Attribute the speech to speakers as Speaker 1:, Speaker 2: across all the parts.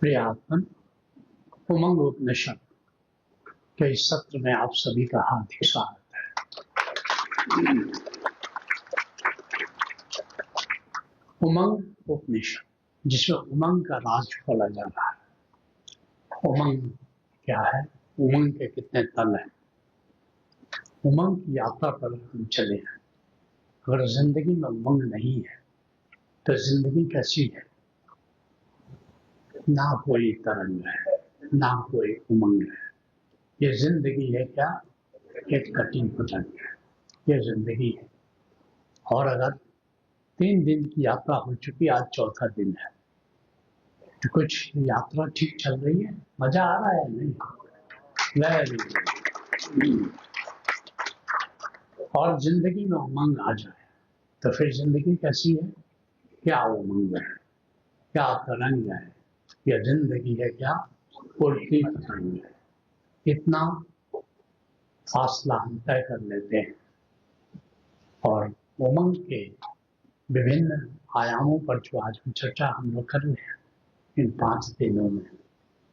Speaker 1: प्रियात्मन उमंग उपनिषद के इस सत्र में आप सभी का हार्दिक स्वागत है। उमंग उपनिषद जिसमें उमंग का राज खोला जा रहा है। उमंग क्या है, उमंग के कितने तल हैं, उमंग की यात्रा पर हम चले हैं। अगर जिंदगी में उमंग नहीं है तो जिंदगी कैसी है? ना कोई तरंग है, ना कोई उमंग है। ये जिंदगी है क्या? एक कठिन पतंग है, ये जिंदगी है। और अगर 3 दिन की यात्रा हो चुकी, आज चौथा दिन है, तो कुछ यात्रा ठीक चल रही है, मजा आ रहा है नहीं? Very good. और जिंदगी में उमंग आ जाए तो फिर जिंदगी कैसी है? क्या उमंग है, क्या तरंग है? यह जिंदगी है क्या? उल्टी पतंग है। इतना फासला हम तय कर लेते हैं और उमंग के विभिन्न आयामों पर जो आज की चर्चा हम लोग कर रहे हैं, इन 5 दिनों में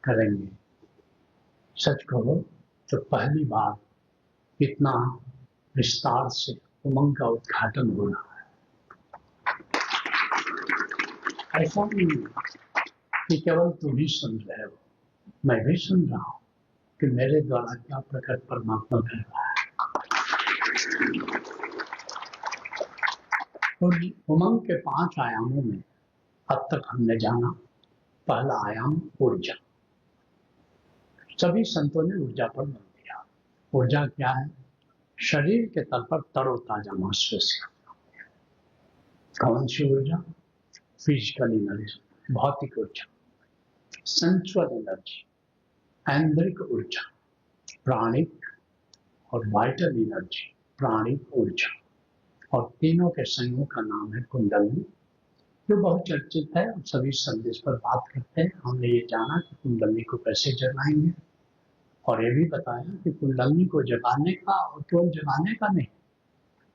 Speaker 1: करेंगे। सच कहो तो पहली बार इतना विस्तार से उमंग का उद्घाटन हो रहा है। ऐसा नहीं कि केवल तुम ही सुन रहे हो, मैं भी सुन रहा हूं कि मेरे द्वारा क्या प्रकट परमात्मा कर रहा है। और उमंग के 5 आयामों में अब तक हमने जाना, पहला आयाम ऊर्जा। सभी संतों ने ऊर्जा पर बल दिया। ऊर्जा क्या है? शरीर के तल पर तरोताजा महसूस करना। कौन सी ऊर्जा? फिजिकल एनर्जी, भौतिक ऊर्जा, सेंसुअल एनर्जी, ऐन्द्रिक ऊर्जा, प्राणिक और वाइटल एनर्जी, प्राणिक ऊर्जा। और तीनों के संयोग का नाम है कुंडलनी, जो बहुत चर्चित है और सभी शब्द इस पर बात करते हैं। हमने ये जाना कि कुंडलनी को कैसे जगाएंगे और ये भी बताया कि कुंडलनी को जगाने का और केवल जगाने का नहीं,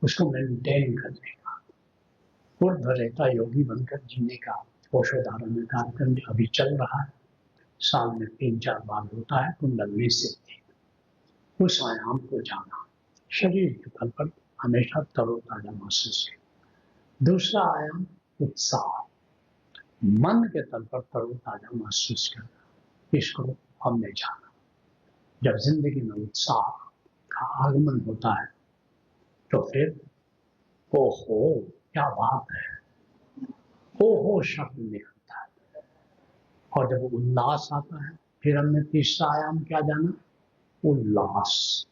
Speaker 1: उसको मेंटेन करने का, ऊर्ध्वरेता योगी बनकर जीने का ओषधारण कार्यक्रम अभी चल रहा है। साल में 3-4 बार होता है कुंडलनी सिद्धि। उस आयाम को जाना, शरीर के तल पर हमेशा तरोताजा महसूस है। दूसरा आयाम उत्साह, मन के तल पर तरोताजा महसूस करना, इसको हमने जाना। जब जिंदगी में उत्साह का आगमन होता है तो फिर ओहो क्या बात है, ओहो शब्द निकलता है। और जब उल्लास आता है, फिर हमने तीसरा आयाम क्या जाना? उल्लास,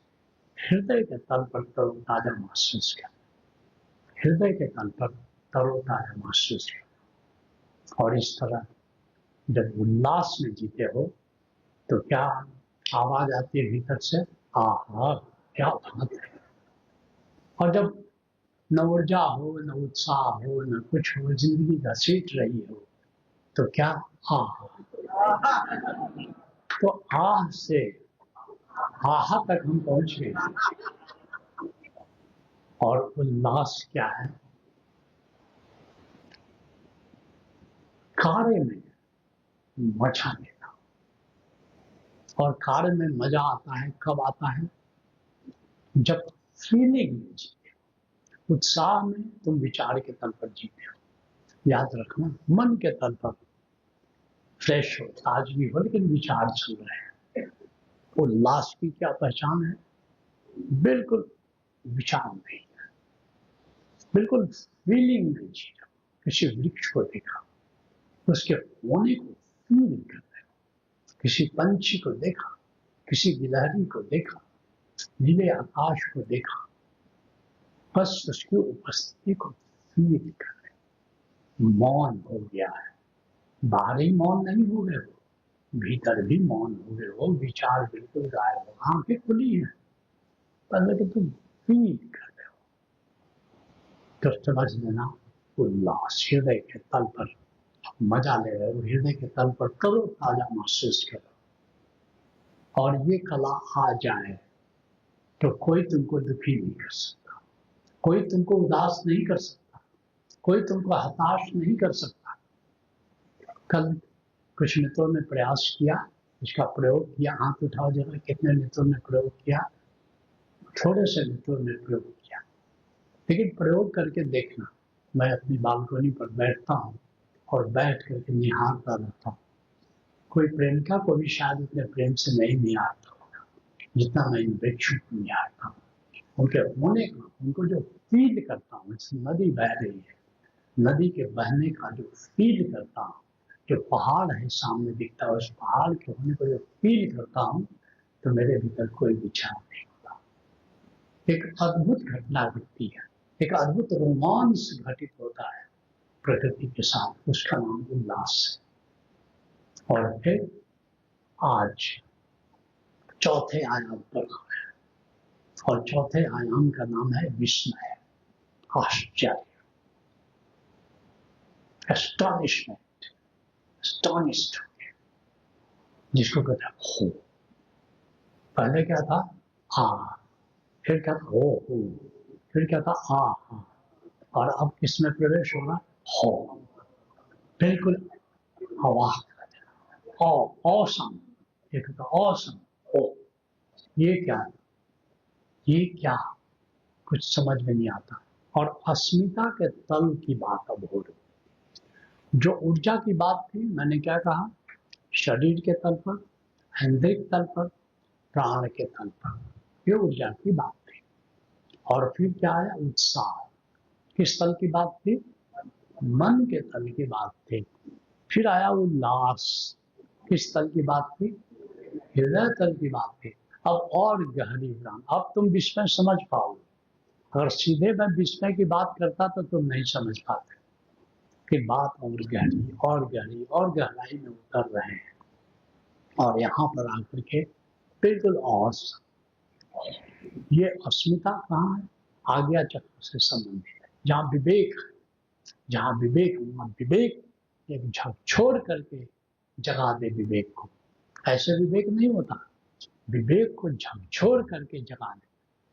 Speaker 1: हृदय के तल पर तरोताजा महसूस करना, हृदय के तल पर तरोताजा महसूस करना। और इस तरह जब उल्लास में जीते हो तो क्या आवाज आती है भीतर से? आहा क्या बात है। और जब न ऊर्जा हो, न उत्साह हो, न कुछ हो, जिंदगी घसीट रही हो, तो क्या आहा। तो आह से आहा तक हम पहुंच गए। और उल्लास क्या है? कार्य में मजा लेना। और कार्य में मजा आता है कब आता है? जब फीलिंग में जीते हो। उत्साह में तुम विचार के तल पर जीते हो। याद रखना, मन के तल पर फ्रेश हो, ताजगी हो, लेकिन विचार चल रहे हैं। उल्लास की क्या पहचान है? बिल्कुल विचार नहीं, बिल्कुल फीलिंग में जीना। किसी वृक्ष को देखा, उसके होने को फील कर रहे हो। किसी पंछी को देखा, किसी गिलहरी को देखा, नीले आकाश को देखा, बस उसकी उपस्थिति को फील कर रहे हो। मौन हो गया है, बाहरी मौन नहीं हो गए हो, भीतर भी मौन हो गए हो, विचार बिल्कुल गायब हो, आंखें खुली है, पर लेकिन तुम फील कर रहे हो। तो समझ लेना, उल्लास, हृदय के तल पर मजा ले रहे हो, हृदय के तल पर तरोताजा महसूस करो। और ये कला आ जाए तो कोई तुमको दुखी नहीं कर सकता, कोई तुमको उदास नहीं कर सकता, कोई तुमको हताश नहीं कर सकता। कल कुछ मित्रों ने प्रयास किया, इसका प्रयोग किया। हाथ उठाओ जरा, कितने मित्रों ने प्रयोग किया? थोड़े से मित्रों ने प्रयोग किया, लेकिन प्रयोग करके देखना। मैं अपनी बालकनी पर बैठता हूँ और बैठ करके निहारता रहता हूँ। कोई प्रेमिका को भी शायद इतने प्रेम से नहीं निहारता होगा जितना मैं इन वृक्षों को निहारता हूँ। उनके होने का, उनको जो फील करता हूँ, नदी बह रही है, नदी के बहने का जो फील करता हूँ, जो पहाड़ है सामने दिखता है, उस पहाड़ के होने को जो फील करता हूँ, तो मेरे भीतर कोई विचार नहीं होता। एक अद्भुत घटना घटती है, एक अद्भुत रोमांस घटित होता है प्रकृति के साथ, उसका नाम उल्लास है। और फिर आज चौथे आयाम पर है, और चौथे आयाम का नाम है विस्मय, आश्चर्य, एस्टॉनिशमेंट, एस्टॉनिश्ड, जिसको कहते हैं हो। पहले क्या था? आ, फिर क्या था? हो, फिर क्या था? आ, और अब किसमें प्रवेश होगा? हो। बिल्कुल अवाक, ऑसम, एक था ऑसम हो। ये क्या है? ये क्या, कुछ समझ में नहीं आता। और अस्मिता के तल की बात अब हो रही। जो ऊर्जा की बात थी, मैंने क्या कहा? शरीर के तल पर, इंद्रिय तल पर, प्राण के तल पर, ये ऊर्जा की बात थी। और फिर क्या आया? उत्साह। किस तल की बात थी? मन के तल की बात थी। फिर आया उल्लास, किस तल की बात थी? हृदय तल की बात थी। अब और गहरी उड़ान, अब तुम विस्मय समझ पाओगे। अगर सीधे मैं विस्मय की बात करता तो तुम नहीं समझ पाते कि बात और गहरी और गहरी और गहराई में उतर रहे हैं। और यहाँ पर आकर के बिल्कुल और ये अस्मिता कहाँ है? आज्ञा चक्र से संबंधित है। जहाँ विवेक, जहाँ विवेक, विवेक एक झकझोर करके जगा दे विवेक को। ऐसे विवेक नहीं होता, विवेक को झकझोर करके जगा दे।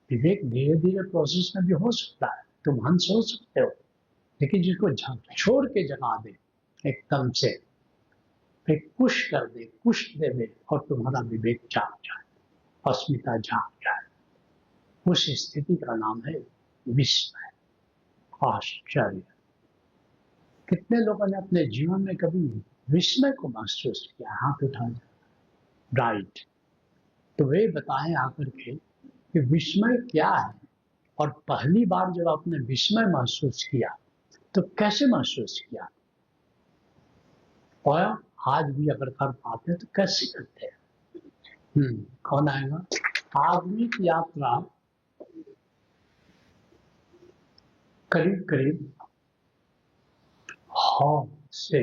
Speaker 1: विवेक धीरे धीरे प्रोसेस में भी हो सकता है, तुम हंस हो सकते हो, लेकिन जिसको झकझोर के जगा दे एकदम से, एक पुश कर दे, पुश दे दे, और तुम्हारा विवेक जाग जाए, अस्मिता जाग जाए, उस स्थिति का नाम है विस्मय, आश्चर्य। कितने लोगों ने अपने जीवन में कभी विस्मय को महसूस किया? हाथ उठाए। राइट, तो वे बताएं आकर के कि विस्मय क्या है, और पहली बार जब आपने विस्मय महसूस किया तो कैसे महसूस किया, और आज भी अगर कर पाते हैं तो कैसे करते हैं? कौन आएगा? आधुनिक यात्रा करीब करीब ह से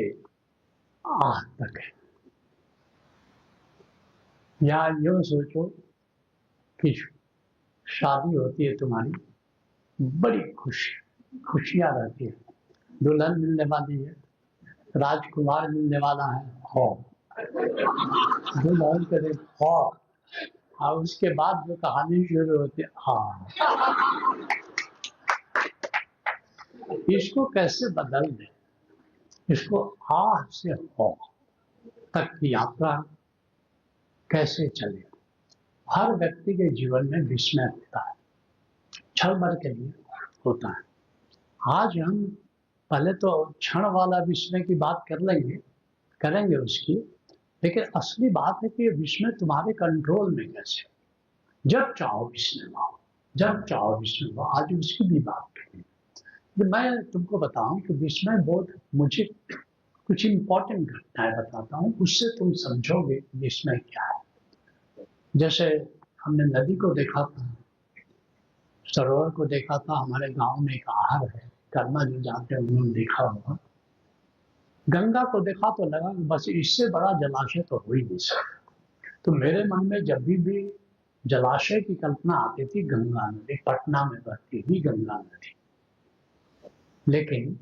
Speaker 1: आह तक है। या यूं सोचो कि शादी होती है तुम्हारी, बड़ी खुशियां रहती है, दुल्हन मिलने वाली है, राजकुमार मिलने वाला है, हो दुल्हन करे हो, और उसके बाद जो कहानी शुरू होती है, हाँ, इसको कैसे बदल दे? इसको आह से हो तक की यात्रा कैसे चले? हर व्यक्ति के जीवन में विस्मय होता है, क्षण भर के लिए होता है। आज हम पहले तो क्षण वाला विस्मय की बात करेंगे उसकी, लेकिन असली बात है कि ये विस्मय तुम्हारे कंट्रोल में कैसे, जब चाहो विस्मय लाओ, जब चाहो विस्मय लाओ। आज उसकी भी बात करेंगे। मैं तुमको बताऊं कि विस्मय बोध, मुझे कुछ इंपॉर्टेंट घटनाएं बताता हूं, उससे तुम समझोगे विस्मय क्या है। जैसे हमने नदी को देखा था, सरोवर को देखा था, हमारे गांव में एक आहर है, कर्मा जो जाते हैं उन्होंने देखा होगा। गंगा को देखा तो लगा कि बस इससे बड़ा जलाशय तो हो ही नहीं सकता। तो मेरे मन में जब भी जलाशय की कल्पना आती थी, गंगा नदी, पटना में बहती हुई गंगा नदी। लेकिन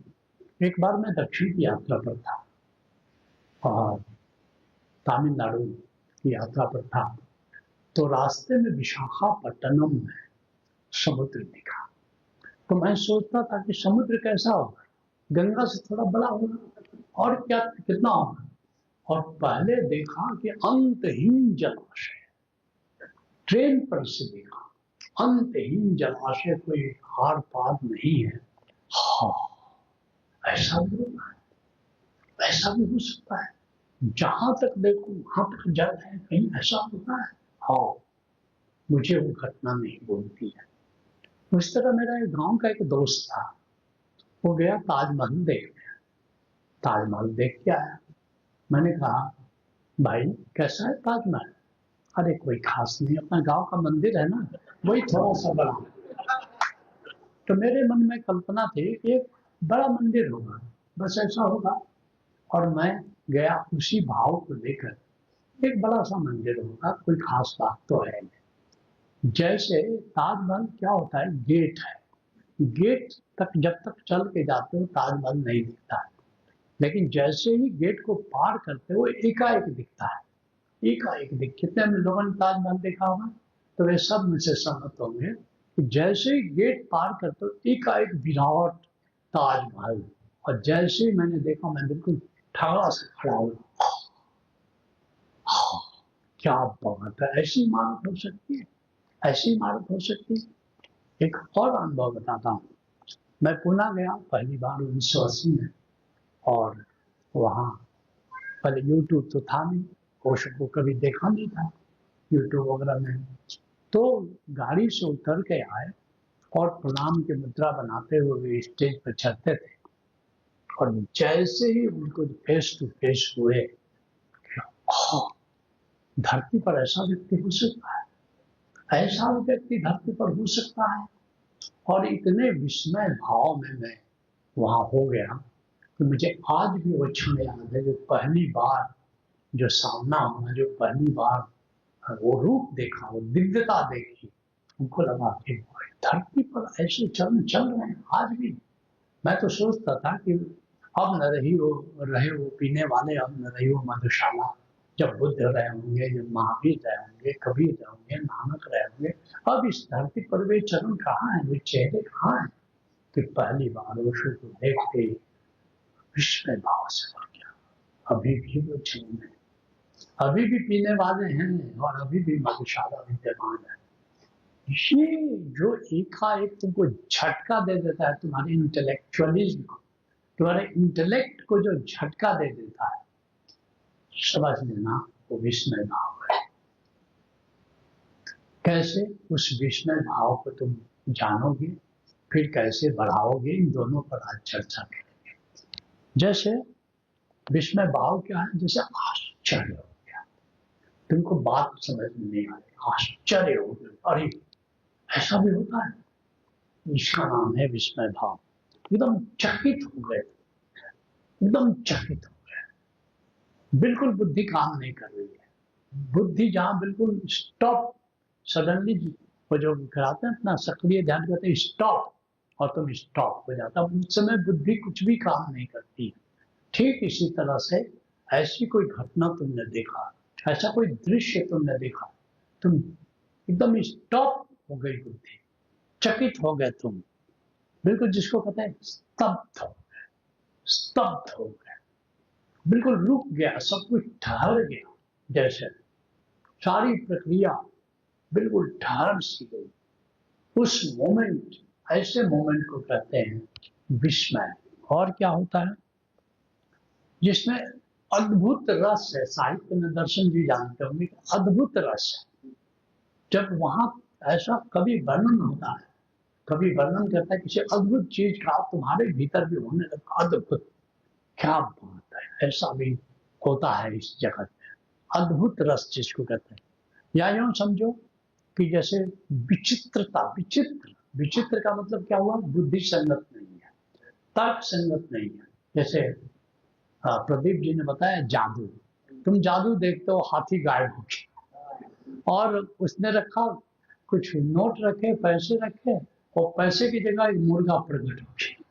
Speaker 1: एक बार मैं दक्षिण की यात्रा पर था और तमिलनाडु की यात्रा पर था, तो रास्ते में विशाखापट्टनम में समुद्र दिखा। तो मैं सोचता था कि समुद्र कैसा होगा, गंगा से थोड़ा बड़ा होगा, और क्या कितना होगा, और पहले देखा कि अंतहीन जलाशय, ट्रेन पर से देखा अंतहीन जलाशय, कोई हार पार नहीं है। हाँ, ऐसा भी होता है, ऐसा भी हो सकता है, जहां तक देखो वहां तक जल है, कहीं ऐसा होता है। हाँ, मुझे वो घटना नहीं बोलती है। उस तरह मेरा एक गांव का एक दोस्त था, वो गया ताजमहल देखने, ताजमहल देख के आया। मैंने कहा, भाई कैसा है ताजमहल? अरे कोई खास नहीं, अपना गांव का मंदिर है ना, वही थोड़ा सा बड़ा। तो मेरे मन में कल्पना थी कि एक बड़ा मंदिर होगा, बस ऐसा होगा। और मैं गया उसी भाव को लेकर, एक बड़ा सा मंदिर होगा, कोई खास बात तो है नहीं। जैसे ताजमहल क्या होता है, गेट है, गेट तक जब तक चल के जाते हो ताजमहल नहीं दिखता है, लेकिन जैसे ही गेट को पार करते हो एकाएक दिखता है, एकाएक दिख। कितने लोगों ने ताजमहल देखा होगा? तो वे सब मुझसे सहमत होंगे कि जैसे ही गेट पार करते हो एकाएक विराट ताजमहल। और जैसे ही मैंने देखा, मैं बिल्कुल ठगा से खड़ा हुआ। क्या बात है, ऐसी इमारत हो सकती है, ऐसी इमारत हो सकती है। एक और अनुभव बताता हूँ। मैं पुणे गया पहली बार 1980 में, और वहाँ पहले यूट्यूब तो था नहीं, ओशो को कभी देखा नहीं था यूट्यूब वगैरह में। तो गाड़ी से उतर के आए और प्रणाम की मुद्रा बनाते हुए स्टेज पर चढ़ते थे, और जैसे ही उनको फेस टू फेस हुए, धरती पर ऐसा व्यक्ति हो सकता है, ऐसा व्यक्ति धरती पर हो सकता है। और इतने विस्मय भाव में मैं वहां हो गया कि मुझे आज भी वो क्षण याद है, जो पहली बार जो सामना हुआ, जो पहली बार वो रूप देखा, वो दिव्यता देखी, उनको लगा कि धरती पर ऐसे चल चल रहे हैं आज भी। मैं तो सोचता था कि अब न रहे वो पीने वाले, अब न रही वो मधुशाला। जब बुद्ध रहे होंगे, जब महावीर रहे होंगे, कबीर रहे होंगे, नानक रहे होंगे, अब इस धरती पर वे चरण कहाँ है, वे चेहरे कहाँ है? कि पहली बार ओशो को देख के विस्मय भाव से भर गया। अभी भी वो जीवन है, अभी भी पीने वाले हैं, और अभी भी मधुशाला विद्यमान है। ये जो एकाएक तुमको झटका दे देता है, तुम्हारे इंटेलेक्चुअलिज्म को, तुम्हारे इंटेलेक्ट को जो झटका दे देता है, समझ लेना वो विस्मय भाव है। कैसे उस विस्मय भाव को तुम जानोगे, फिर कैसे बढ़ाओगे, इन दोनों पर आज चर्चा करेंगे। जैसे विस्मय भाव क्या है? जैसे आश्चर्य हो गया, तुमको बात समझ में नहीं आ रही, आश्चर्य हो गया, अरे ऐसा भी होता है, इसका नाम है विस्मय भाव। एकदम चकित हो गए, एकदम चकित हो गए, बिल्कुल बुद्धि काम नहीं कर रही है। बुद्धि जहां बिल्कुल स्टॉप, सडनली वो जो कराते हैं अपना सक्रिय ध्यान, कहते हैं स्टॉप, और तुम स्टॉप हो जाता, उस समय बुद्धि कुछ भी काम नहीं करती। ठीक इसी तरह से ऐसी कोई घटना तुमने देखा, ऐसा कोई दृश्य तुमने देखा, तुम एकदम स्टॉप हो गई बुद्धि, चकित हो गए तुम, बिल्कुल जिसको कहते हैं स्तब्ध हो गए, स्तब्ध हो गए, बिल्कुल रुक गया, सब कुछ ठहर गया, जैसे सारी प्रक्रिया बिल्कुल ठहर सी गई। उस मोमेंट, ऐसे मोमेंट को कहते हैं विस्मय। और क्या होता है जिसमें अद्भुत रस है, साहित्य में दर्शन जी जानते होंगे, अद्भुत रस है। जब वहां ऐसा कभी वर्णन होता है, कभी वर्णन करता है किसी अद्भुत चीज का, तुम्हारे भीतर भी होने लगा, अद्भुत, क्या बात है, ऐसा भी होता है इस जगत में। अद्भुत रस जिसको कहते हैं, या यूं समझो कि जैसे विचित्रता, विचित्र, विचित्र का मतलब क्या हुआ? बुद्धि संगत नहीं है, तर्क संगत नहीं है। जैसे प्रदीप जी ने बताया जादू, तुम जादू देखते हो, हाथी गायब हो गया, और उसने रखा कुछ नोट रखे, पैसे रखे, और पैसे की जगह एक मुर्गा प्रकट हो गया,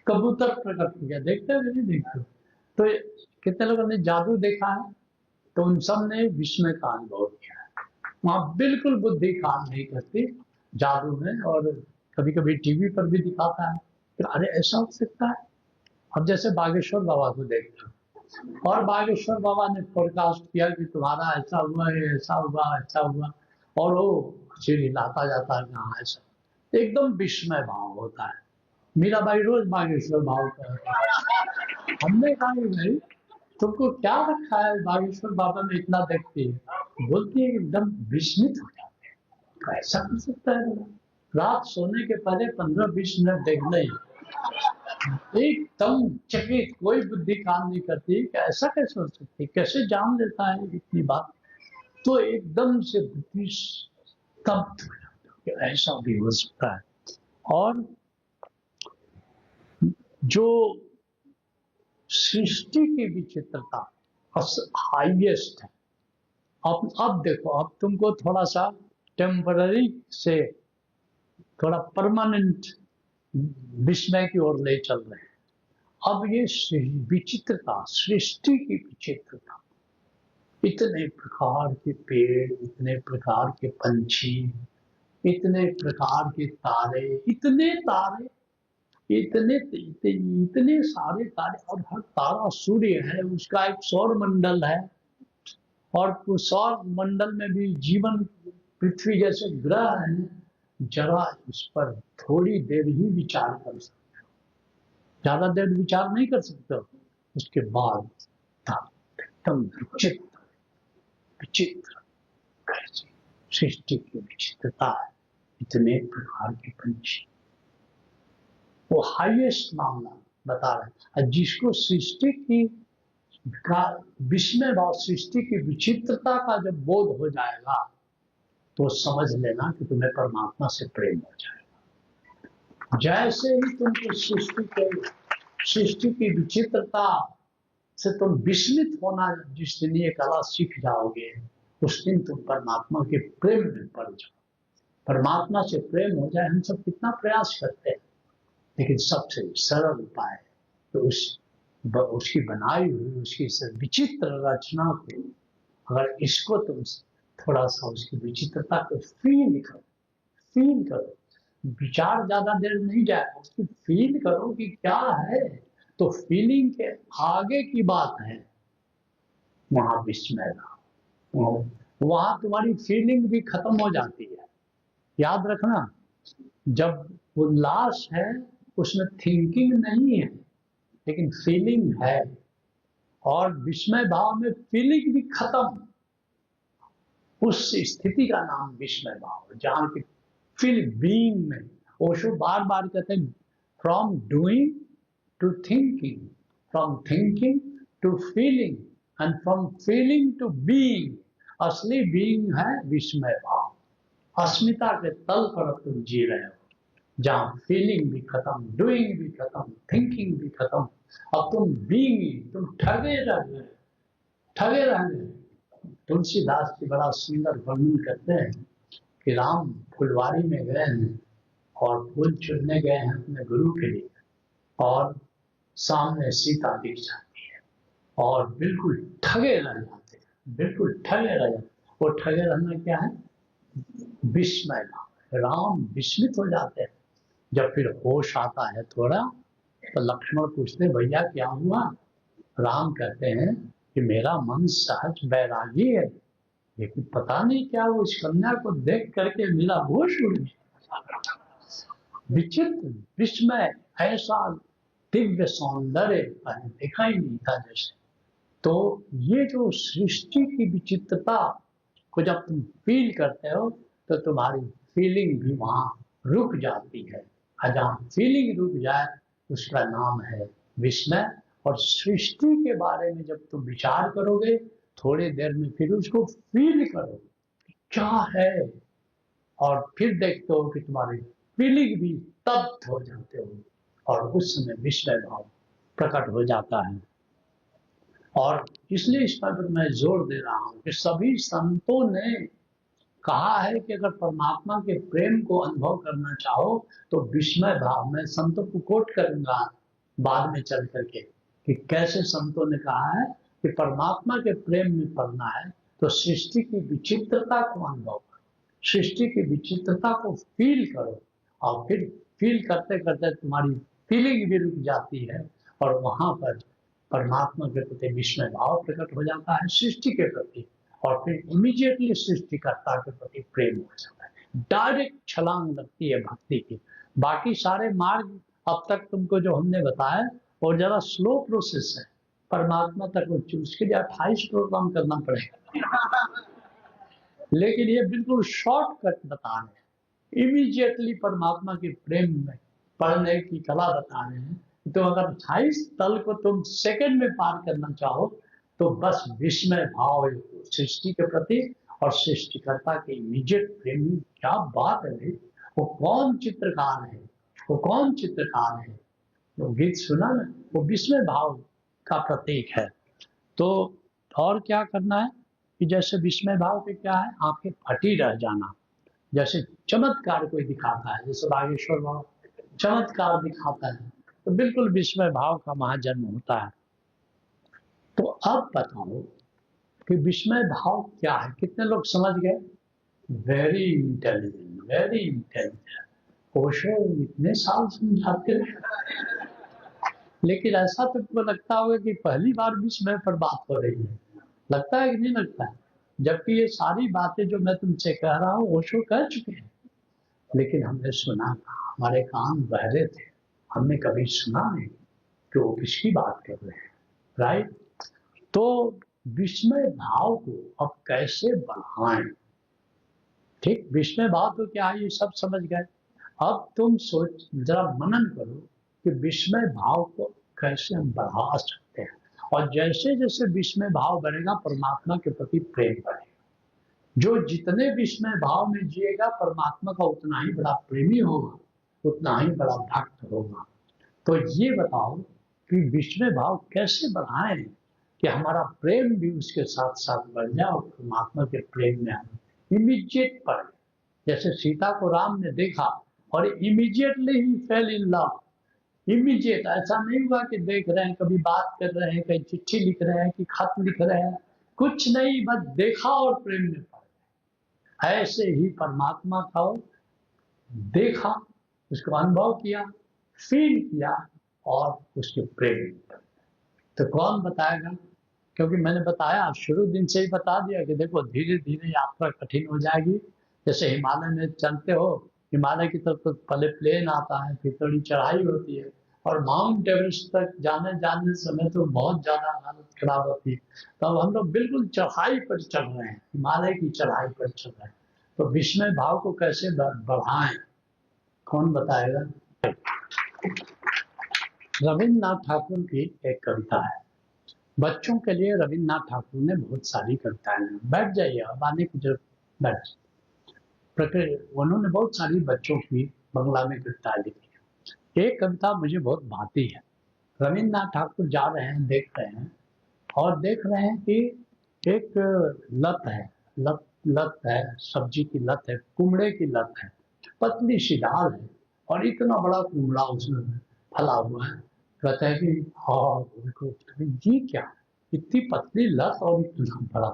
Speaker 1: कबूतर प्रकट हो गया। देखते हो नहीं देखते हो? तो कितने लोगों ने जादू देखा है? तो उन सब ने विस्मय का अनुभव किया है। वहां बिल्कुल बुद्धि काम नहीं करती जादू में, और कभी कभी टीवी पर भी दिखाता है, तो अरे ऐसा हो सकता है। अब जैसे बागेश्वर बाबा को देखते हो, और बागेश्वर बाबा ने फोरकास्ट किया कि तुम्हारा ऐसा हुआ है, ऐसा हुआ, ऐसा हुआ, और वो सिर हिलाता जाता है कहाँ ऐसा, एकदम विस्मय भाव होता है। मीराबाई रोज बागेश्वर भाव का, हमने कहा कि भाई तुमको क्या रखा है बागेश्वर बाबा में इतना देखती है, बोलती है एकदम विस्मित हो जाते हैं, ऐसा कर सकता है, रात सोने के पहले 15-20 मिनट देखना ही एकदम चकित, कोई बुद्धि काम नहीं करती कि ऐसा कैसे हो सकती, कैसे जान लेता है इतनी बात, तो एकदम से बुद्धि स्तब्ध हो जाता है कि ऐसा भी हो सकता है। और जो सृष्टि की विचित्रता हाईएस्ट है। अब देखो, अब तुमको थोड़ा सा टेम्पररी से थोड़ा परमानेंट विस्मय की ओर ले चल रहे हैं। अब ये विचित्रता, सृष्टि की विचित्रता, इतने प्रकार के पेड़, इतने प्रकार के पंछी, इतने प्रकार के तारे, इतने तारे, इतने सारे तारे, और हर तारा सूर्य है, उसका एक सौर मंडल है, और सौर मंडल में भी जीवन, पृथ्वी जैसे ग्रह हैं। जरा इस पर थोड़ी देर ही विचार कर सकते हो, ज्यादा देर विचार नहीं कर सकते हो, उसके बाद एकदम विचित्र विचित्र कैसी सृष्टि की विचित्रता है, इतने प्रकार के पंछी, वो हाईएस्ट मामला बता रहे हैं। जिसको सृष्टि की का विस्मय भाव, सृष्टि की विचित्रता का जब बोध हो जाएगा तो समझ लेना कि तुम्हें परमात्मा से प्रेम हो जाएगा। जैसे ही तुमको सृष्टि की विचित्रता से तुम विस्मित होना जिस दिन ये कला सीख जाओगे, उस दिन तुम परमात्मा के प्रेम में पड़ जाओ। परमात्मा से प्रेम हो जाए, हम सब कितना प्रयास करते हैं, लेकिन सबसे सरल उपाय है तो उसकी बनाई हुई, उसकी विचित्र रचना को, अगर इसको तुम थोड़ा सा उसकी विचित्रता को फील करो, विचार ज्यादा देर नहीं जाएगा, उसकी फील करो कि क्या है, तो फीलिंग के आगे की बात है वहां विस्मय का, वहां तुम्हारी फीलिंग भी खत्म हो जाती है। याद रखना, जब उल्लास है उसमें थिंकिंग नहीं है लेकिन फीलिंग है, और विस्मय भाव में फीलिंग भी खत्म, उस स्थिति का नाम विस्मय भाव, जहां की फील बीइंग में। ओशो बार बार कहते हैं, from doing to thinking, from thinking to feeling, and from feeling to being. असली बीइंग है विस्मय भाव, अस्मिता के तल पर तुम जी रहे हो, जहां फीलिंग भी खत्म, डूइंग भी खत्म, थिंकिंग भी खत्म, अब तुम बीइंग, तुम ठगे रह गए। तुलसीदास जी बड़ा सुंदर वर्णन करते हैं कि राम फुलवारी में गए हैं और फूल चुनने गए हैं अपने गुरु के लिए, और सामने सीता दिख जाती है और बिल्कुल ठगे रह जाते हैं, वो ठगे रहना क्या है, विस्मय भाव। राम विस्मित हो जाते हैं। जब फिर होश आता है थोड़ा, तो लक्ष्मण पूछते, भैया क्या हुआ? राम कहते हैं कि मेरा मन सहज बैरागी है, लेकिन पता नहीं क्या वो इस कन्या को देख करके मेरा होश उड़ गया। विचित्र विस्मय, ऐसा दिव्य सौंदर्य देखा ही नहीं था जैसे। तो ये जो सृष्टि की विचित्रता को जब तुम फील करते हो तो तुम्हारी फीलिंग भी वहां रुक जाती है, जहां फीलिंग रुक जाए उसका नाम है विस्मय। और सृष्टि के बारे में जब तुम विचार करोगे थोड़ी देर में, फिर उसको फील करो क्या है, और फिर देखते हो कि तुम्हारी फीलिंग भी तब्ध हो जाते हो, और उस समय विस्मय भाव प्रकट हो जाता है। और इसलिए इस पर मैं जोर दे रहा हूं कि सभी संतों ने कहा है कि अगर परमात्मा के प्रेम को अनुभव करना चाहो तो विस्मय भाव में, संतों को कोट करूंगा बाद में चल करके कि कैसे संतों ने कहा है कि परमात्मा के प्रेम में पड़ना है तो सृष्टि की विचित्रता को अनुभव करो, सृष्टि की विचित्रता को फील करो, और फिर फील करते करते तुम्हारी फीलिंग भी रुक जाती है, और वहां पर परमात्मा के प्रति विस्मय भाव प्रकट हो जाता है, सृष्टि के प्रति, और फिर इमीडिएटली सृष्टिकर्ता के प्रति प्रेम हो जाता है। डायरेक्ट छलांग लगती है भक्ति की। बाकी सारे मार्ग अब तक तुमको जो हमने बताया और जरा स्लो प्रोसेस है, परमात्मा तक उसके लिए 28 प्रोग्राम करना पड़ेगा। लेकिन ये बिल्कुल शॉर्टकट बता रहे हैं, इमीडिएटली परमात्मा के प्रेम में पढ़ने की कला बता रहे हैं। तो अगर 28 तल को तुम सेकंड में पार करना चाहो तो बस विस्मय भाव सृष्टि के प्रति और सृष्टिकर्ता के इमीडिएट प्रेम। क्या बात है भाई, वो कौन चित्रकार है, वो कौन चित्रकार है, वो गीत सुना ना, वो विस्मय भाव का प्रतीक है। तो और क्या करना है कि जैसे विस्मय भाव के क्या है, आंखें फटी रह जाना। जैसे चमत्कार कोई दिखाता है, जैसे बागेश्वर भाव चमत्कार दिखाता है, तो बिल्कुल विस्मय भाव का महाजन्म होता है। तो अब बताओ कि विस्मय भाव क्या है, कितने लोग समझ गए? Very intelligent, very intelligent. Osho इतने साल समझाते हैं, लेकिन ऐसा तुमको लगता होगा कि पहली बार विस्मय पर बात हो रही है, लगता है कि नहीं लगता है? जबकि ये सारी बातें जो मैं तुमसे कह रहा हूँ ओशो कह चुके हैं, लेकिन हमने सुना था, हमारे कान बहरे थे, हमने कभी सुना नहीं कि वो किसकी बात कर रहे हैं, राइट? तो विस्मय भाव को अब कैसे बढ़ाएं? ठीक, विस्मय भाव तो क्या है ये सब समझ गए। अब तुम सोच, जरा मनन करो कि विस्मय भाव को कैसे हम बढ़ा सकते हैं। और जैसे जैसे विस्मय भाव बढ़ेगा, परमात्मा के प्रति प्रेम बढ़ेगा। जो जितने विस्मय भाव में जिएगा, परमात्मा का उतना ही बड़ा प्रेमी होगा, उतना ही बड़ा भक्त होगा। तो ये बताओ कि विस्मय भाव कैसे बढ़ाएं कि हमारा प्रेम भी उसके साथ साथ बढ़ जाए और परमात्मा के प्रेम में हम इमीडिएट पड़े। जैसे सीता को राम ने देखा और immediately he fail in love. Immediate, ऐसा नहीं हुआ कि देख रहे हैं, कभी बात कर रहे हैं, कहीं चिट्ठी लिख रहे हैं कि खत लिख रहे हैं, कुछ नहीं, बस देखा और प्रेम में पड़ गए। ऐसे ही परमात्मा का देखा, उसको अनुभव किया, फील किया और उसके प्रेम में पड़ गए। तो कौन बताएगा? क्योंकि मैंने बताया, शुरू दिन से ही बता दिया कि देखो धीरे धीरे यात्रा कठिन हो जाएगी। जैसे हिमालय में चलते हो, हिमालय की तरफ तो पहले प्लेन आता है, फिर थोड़ी चढ़ाई होती है, और माउंट एवरेस्ट तक जाने समय तो बहुत ज्यादा हालत खराब होती है। तो अब हम लोग बिल्कुल चढ़ाई पर चल रहे हैं, हिमालय की चढ़ाई पर चल रहे हैं। तो विस्मय भाव को कैसे बढ़ाएं, कौन बताएगा? रविन्द्रनाथ ठाकुर की एक कविता है, बच्चों के लिए रविन्द्रनाथ ठाकुर ने बहुत सारी कविताएं। बैठ जाइए, अब आने की जरूरत, बैठ। उन्होंने बहुत सारी बच्चों की बंगला में कविताएं लिखी। एक कविता मुझे बहुत भाती है। रविन्द्रनाथ ठाकुर जा रहे हैं, देख रहे हैं, और देख रहे हैं कि एक लत है, लत है, सब्जी की लत है, कुमड़े की लत है, पतली सी डाल है, और इतना बड़ा कुमड़ा उसमें फला हुआ है। कहते हैं कि हाँ देखो ये क्या, इतनी पतली लत और इतना बड़ा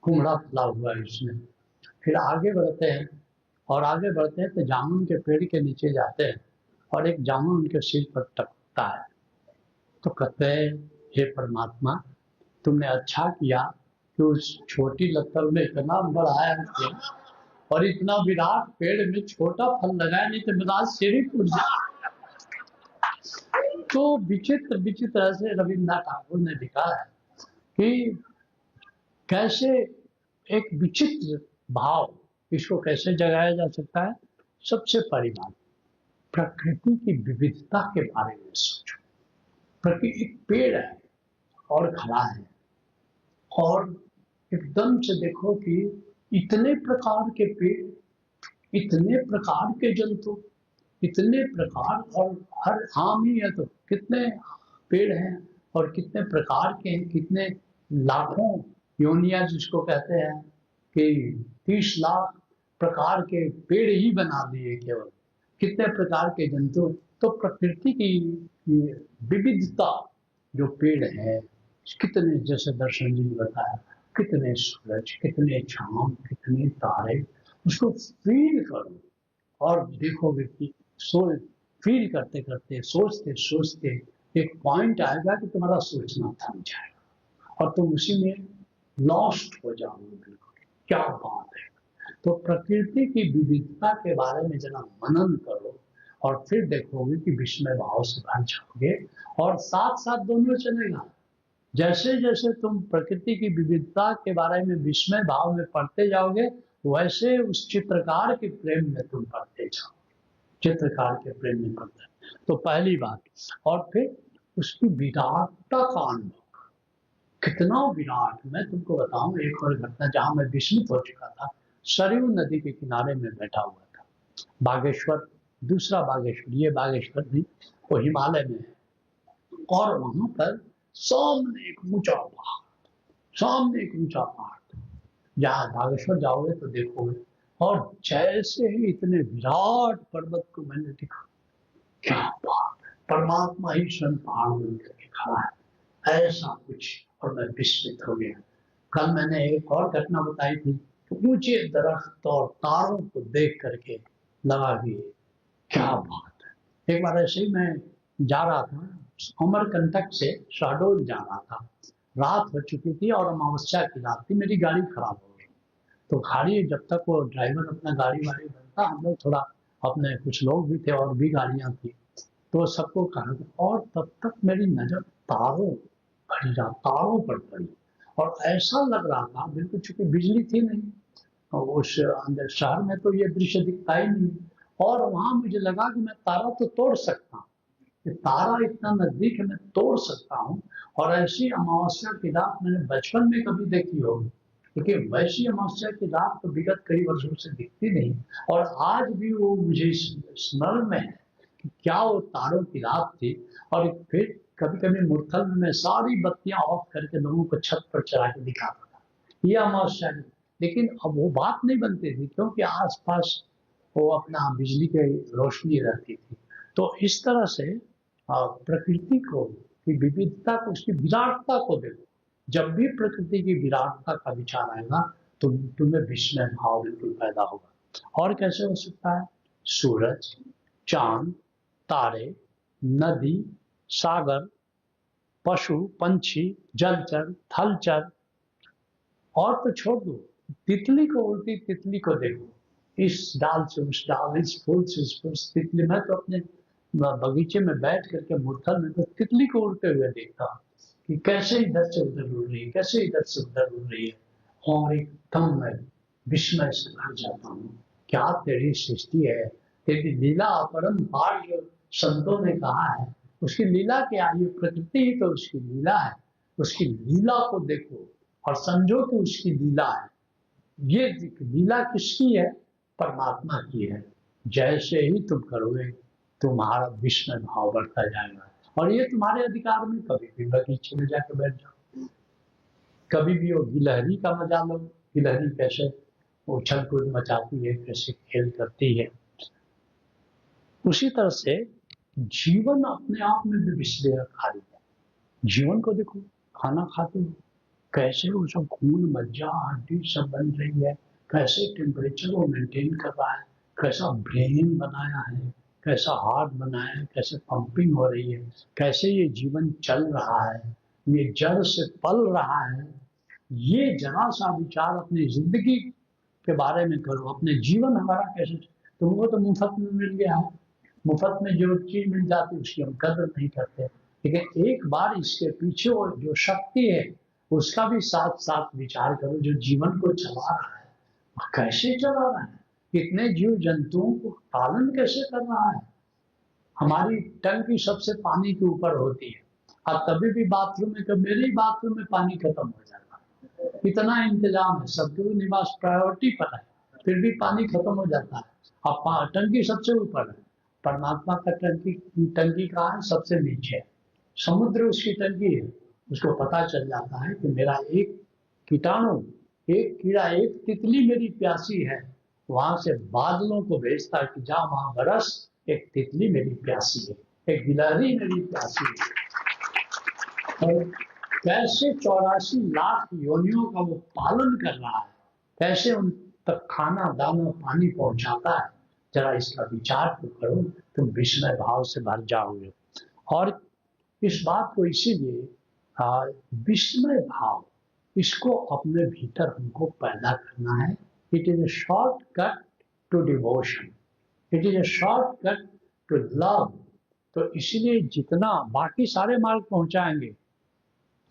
Speaker 1: कुमड़ा फला हुआ है इसमें। फिर आगे बढ़ते हैं, और आगे बढ़ते हैं तो जामुन के पेड़ के नीचे जाते हैं, और एक जामुन उनके सिर पर टकता है। तो कहते हैं, हे परमात्मा, तुमने अच्छा किया कि उस छोटी लत्तर में इतना बढ़ाया है, और इतना विराट पेड़ में छोटा फल लगाया, नहीं तो मेरा सिर ही टूट जाए। तो विचित्र विचित्र ऐसे रविन्द्रनाथ ठाकुर ने लिखा है कि कैसे एक विचित्र भाव, इसको कैसे जगाया जा सकता है। सबसे पहली बात, प्रकृति की विविधता के बारे में सोचो। प्रकृति एक पेड़ है और खड़ा है, और एकदम से देखो कि इतने प्रकार के पेड़, इतने प्रकार के जंतु, इतने प्रकार, और हर आम ही है तो कितने पेड़ हैं और कितने प्रकार के हैं, कितने लाखों योनिया जिसको कहते हैं कि 30 लाख प्रकार के पेड़ ही बना दिए केवल, कितने प्रकार के जंतु। तो प्रकृति की विविधता जो पेड़ है, कितने, जैसे दर्शन जी ने बताया, कितने सूरज, कितने चांद, कितने तारे, उसको फील करो और देखोगे कि फील करते करते, सोचते सोचते एक पॉइंट आएगा कि तुम्हारा सोचना थम जाएगा और तुम उसी में लॉस्ट हो जाओगे। बिल्कुल क्या बात है। तो प्रकृति की विविधता के बारे में जरा मनन करो और फिर देखोगे कि विस्मय भाव से भर जाओगे। और साथ साथ दोनों चलेगा। जैसे जैसे तुम प्रकृति की विविधता के बारे में विस्मय भाव में पढ़ते जाओगे, वैसे उस चित्रकार के प्रेम में तुम पढ़ते जाओ। चित्रकार के प्रेम में पढ़ते। तो पहली बात, और फिर उसकी विराटता का अनुभव। कितना विराट, मैं तुमको बताऊं एक और घटना जहां मैं विस्मित हो चुका था। सरयू नदी के किनारे में बैठा हुआ था। बागेश्वर, दूसरा बागेश्वर, ये बागेश्वर नहीं, वो हिमालय में है। और वहां पर सामने एक ऊंचा पहाड़, सामने एक ऊंचा पहाड़। जहाँ बागेश्वर जाओगे तो देखोगे। और जैसे ही इतने विराट पर्वत को मैंने देखा, क्या बात है, परमात्मा ही स्वयं पहाड़ में करके खड़ा है, ऐसा कुछ। और मैं विस्मित हो गया। कल मैंने एक और घटना बताई थी, ऊंचे दरख्त और तारों को देख करके लगा कि क्या बात है। एक बार ऐसे ही मैं जा रहा था, अमरकंटक से शहडोल जा रहा था। रात हो चुकी थी और अमावस्या की रात थी। मेरी गाड़ी खराब हो गई। तो गाड़ी, जब तक वो ड्राइवर अपना गाड़ी वाड़ी बनता, हम लोग थोड़ा, अपने कुछ लोग भी थे और भी गाड़ियां थी, तो सबको कहा। और तब तक मेरी नजर तारों तारों पर पड़ी। और ऐसा लग रहा था बिल्कुल, चूंकि बिजली थी नहीं और उस अंदर शहर में तो ये दृश्य दिखता ही नहीं। और वहां मुझे लगा कि मैं तारा तो तोड़ सकता हूँ, कि तारा इतना नजदीक है, मैं तोड़ सकता हूँ। और ऐसी अमावस्या की रात मैंने बचपन में कभी देखी होगी, क्योंकि वैसी अमावस्या की रात तो विगत कई वर्षों से दिखती नहीं। और आज भी वो मुझे स्मरण में है कि क्या वो तारों की रात थी। और फिर कभी कभी मुरथल में मैं सारी बत्तियां ऑफ करके लोगों को छत पर चढ़ा के दिखाता था, ये अमावस्या। लेकिन अब वो बात नहीं बनती थी, क्योंकि आसपास वो अपना बिजली की रोशनी रहती थी। तो इस तरह से प्रकृति को, की विविधता को, उसकी विराटता को देखो। जब भी प्रकृति की विराटता का विचार आएगा तो तुम्हें विस्मय भाव बिल्कुल पैदा होगा। और कैसे हो सकता है? सूरज, चांद, तारे, नदी, सागर, पशु पंछी, जलचर, थलचर, और तो छोड़ दो, तितली को, उड़ती तितली को देखो। इस डाल से उस डाल, इस फूल से उस फूल। तितली, मैं तो अपने बगीचे में बैठ करके मुरथल में तो तितली को उड़ते हुए देखता हूँ कि कैसे इधर से उधर उड़ रही है, कैसे इधर से उधर उड़ रही है। और एकदम मैं विस्मय से भर जाता हूँ, क्या तेरी सृष्टि है, तेरी लीला अपरंपार। जो संतों ने कहा है, उसकी लीला क्या, ये प्रकृति ही तो उसकी लीला है। उसकी लीला को देखो और समझो कि उसकी लीला है। ये लीला किसकी है? परमात्मा की है। जैसे ही तुम करोगे, तुम्हारा विस्मय भाव बढ़ता जाएगा। और ये तुम्हारे अधिकार में, कभी भी बगीचे में जाकर बैठ जाओ, कभी भी वो गिलहरी का मजा लो। गिलहरी कैसे उछल कूद मचाती है, कैसे खेल करती है। उसी तरह से जीवन अपने आप में भी विस्मयकारी है। जीवन को देखो, खाना खाते हो, कैसे वो सब खून मज्जा हड्डी सब बन रही है, कैसे टेम्परेचर वो मेंटेन कर रहा है, कैसा ब्रेन बनाया है, कैसा हार्ट बनाया है, कैसे पंपिंग हो रही है, कैसे ये जीवन चल रहा है, ये जड़ से पल रहा है। ये जरा सा विचार अपनी जिंदगी के बारे में करो, अपने जीवन हमारा कैसे। तुमको तो मुफ्त में मिल गया है, मुफ्त में जो चीज मिल जाती है उसकी हम कदर नहीं करते। लेकिन एक बार इसके पीछे वो जो शक्ति है, उसका भी साथ साथ विचार करो, जो जीवन को चला रहा है, कैसे चला रहा है, कितने जीव जंतुओं को पालन कैसे कर रहा है। हमारी टंकी सबसे पानी के ऊपर होती है, अब कभी भी बाथरूम में, कभी मेरे ही बाथरूम में पानी खत्म हो जाता है। इतना इंतजाम है, सबके निवास प्रायोरिटी पर है, फिर भी पानी खत्म हो जाता है। अब टंकी सबसे ऊपर है, परमात्मा का टंकी कहाँ है? सबसे नीचे है। समुद्र उसकी टंकी है। उसको पता चल जाता है कि मेरा एक कीटाणु, एक कीड़ा, एक तितली मेरी प्यासी है। वहां से बादलों को भेजता है कि जा वहां बरस, एक तितली मेरी प्यासी है, एक गिलहरी मेरी प्यासी है। और कैसे 84 लाख योनियों का वो पालन कर रहा है, कैसे उन तक खाना दाना पानी पहुंचाता है। जरा इसका विचार तो करो, तुम विस्मय भाव से भर जाओगे। और इस बात को इसीलिए विस्मय भाव इसको अपने भीतर हमको पैदा करना है। It is a shortcut to devotion, it is a shortcut to love. तो इसलिए जितना बाकी सारे मार्ग पहुंचाएंगे,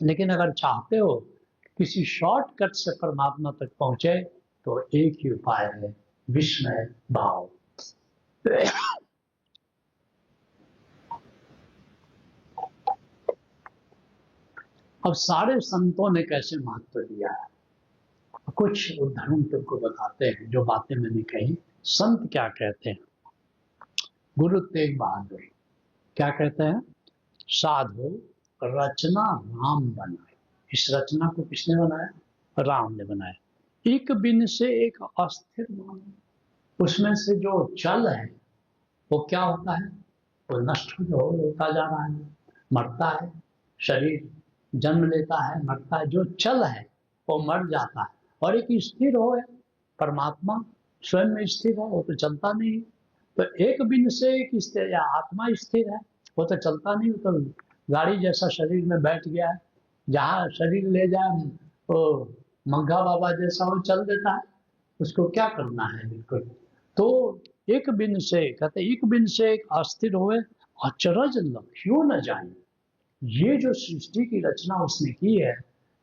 Speaker 1: लेकिन अगर चाहते हो किसी शॉर्टकट से परमात्मा तक पहुंचे तो एक ही उपाय है, विस्मय भाव। अब सारे संतों ने कैसे महत्व दिया है, कुछ उदाहरण तुमको बताते हैं जो बातें मैंने कही। संत क्या कहते हैं? गुरु तेग बहादुर क्या कहते हैं? साधु रचना राम बनाए। इस रचना को किसने बनाया? राम ने बनाया। एक बिन से एक अस्थिर मान, उसमें से जो चल है वो क्या होता है? वो नष्ट होता जा रहा है, मरता है। शरीर जन्म लेता है, मरता है। जो चल है वो मर जाता है। और एक स्थिर हो है, परमात्मा स्वयं में स्थिर है, वो तो चलता नहीं। तो एक बिन से एक स्थिर, या आत्मा स्थिर है, वो तो चलता नहीं, वो तो गाड़ी जैसा शरीर में बैठ गया है, जहाँ शरीर ले जाए वो मंगा बाबा जैसा वो चल देता है, उसको क्या करना है? बिल्कुल। तो एक बिन से कहते, एक बिन से एक अस्थिर होए, अचरज लक्ष्यों न जाए। ये जो सृष्टि की रचना उसने की है,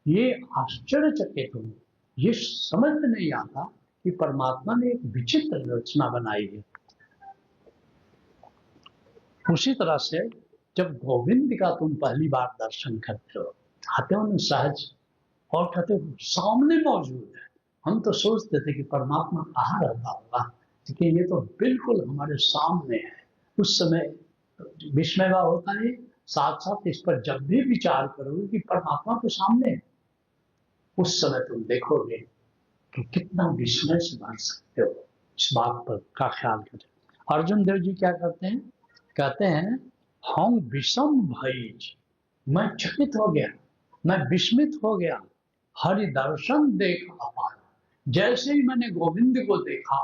Speaker 1: ये आश्चर्यचकित हो, ये समझ में नहीं आता कि परमात्मा ने एक विचित्र रचना बनाई है। उसी तरह से जब गोविंद का तुम पहली बार दर्शन करते हो, आते हो ना सहज, और कहते हो सामने मौजूद है। हम तो सोचते थे कि परमात्मा कहाँ रहता होगा, लेकिन ये तो बिल्कुल हमारे सामने है। उस समय विस्मय होता है। साथ साथ इस पर जब भी विचार करोगे कि परमात्मा के सामने है, उस समय तुम देखोगे कि कितना विस्मय से भर सकते हो। इस बात पर का ख्याल करें। अर्जुन देव जी क्या करते हैं? कहते हैं हम विषम भई, मैं चकित हो गया, मैं विस्मित हो गया, हरि दर्शन देख अपार। जैसे ही मैंने गोविंद को देखा,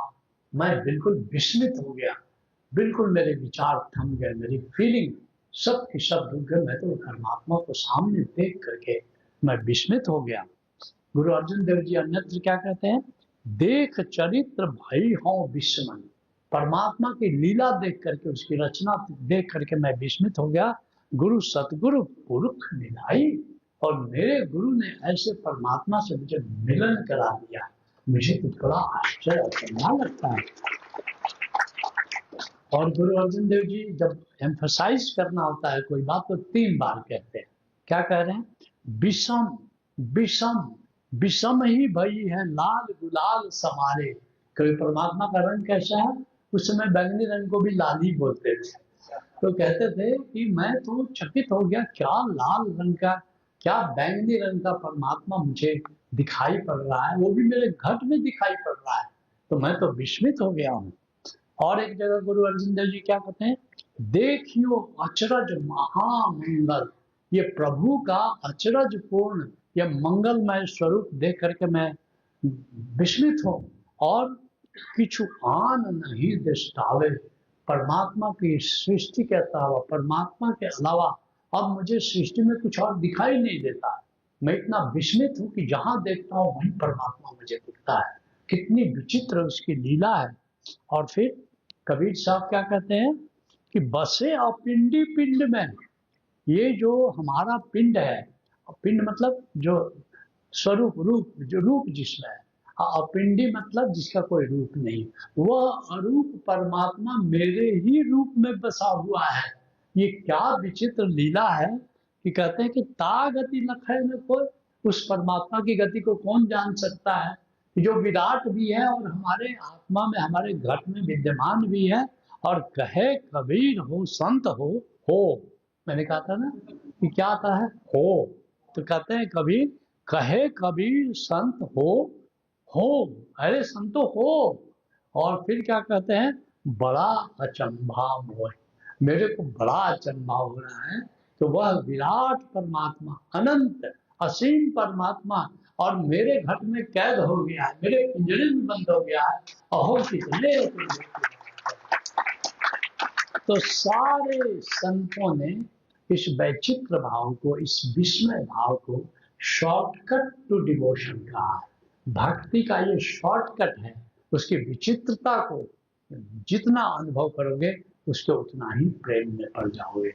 Speaker 1: मैं बिल्कुल विस्मित हो गया, बिल्कुल मेरे विचार थम गए, मेरी फीलिंग सब की सब रुक गए। मैं तो परमात्मा को सामने देख करके मैं विस्मित हो गया। गुरु अर्जुन देव जी अन्यत्र क्या कहते हैं? देख चरित्र भई हो विस्मय। परमात्मा की लीला देख करके, उसकी रचना देख करके मैं विस्मित हो गया। गुरु सतगुरु पुरुष मिलाई, और मेरे गुरु ने ऐसे परमात्मा से मुझे मिलन करा दिया। मुझे तो बड़ा आश्चर्य करना लगता है। और गुरु अर्जुन देव जी जब एम्फसाइज करना होता है कोई बात तो 3 बार कहते हैं। क्या कह रहे हैं? विषम विषम विषम ही भई है लाल गुलाल समारे। कभी परमात्मा का रंग कैसा है? उस समय बैंगनी रंग को भी लाल ही बोलते थे। तो कहते थे कि मैं तो चकित हो गया, क्या लाल रंग का, क्या बैंगनी रंग का परमात्मा मुझे दिखाई पड़ रहा है, वो भी मेरे घट में दिखाई पड़ रहा है। तो मैं तो विस्मित हो गया हूँ। और एक जगह गुरु अर्जुन देव जी क्या कहते हैं? देखियो अचरज महामंगल। ये प्रभु का अचरज पूर्ण, ये मंगलमय स्वरूप देख करके मैं विस्मित हूँ। और किछु आन नहीं दृष्टावे। परमात्मा की सृष्टि के अलावा, परमात्मा के अलावा अब मुझे सृष्टि में कुछ और दिखाई नहीं देता। मैं इतना विस्मित हूँ कि जहां देखता हूँ वहीं परमात्मा मुझे दिखता है। कितनी विचित्र उसकी लीला है। और फिर कबीर साहब क्या कहते हैं कि बसे अपिंडी पिंड में। ये जो हमारा पिंड है, पिंड मतलब जो स्वरूप, रूप, जो रूप जिसमें है, अपिंडी मतलब जिसका कोई रूप नहीं, वह अरूप परमात्मा मेरे ही रूप में बसा हुआ है। ये क्या विचित्र लीला है कि कहते हैं कि ता गति लखै न कोई। उस परमात्मा की गति को कौन जान सकता है, जो विराट भी है और हमारे आत्मा में, हमारे घट में विद्यमान भी है। और कहे कबीर हो संत हो। मैंने कहा था ना कि क्या आता है? हो। तो कहते हैं कबीर, कहे कबीर संत हो, अरे संतो हो। और फिर क्या कहते हैं? बड़ा अचंभा मोह। मेरे को बड़ा अचंभा हो रहा है तो वह विराट परमात्मा, अनंत असीम परमात्मा और मेरे घट में कैद हो गया है, मेरे पिंजरे में बंद हो गया है। अहो कितने। तो सारे संतों ने इस वैचित्र भाव को, इस विस्मय भाव को शॉर्टकट टू डिवोशन का, भक्ति का ये शॉर्टकट है। उसकी विचित्रता को जितना अनुभव करोगे उसके उतना ही प्रेम में पड़ जाओगे।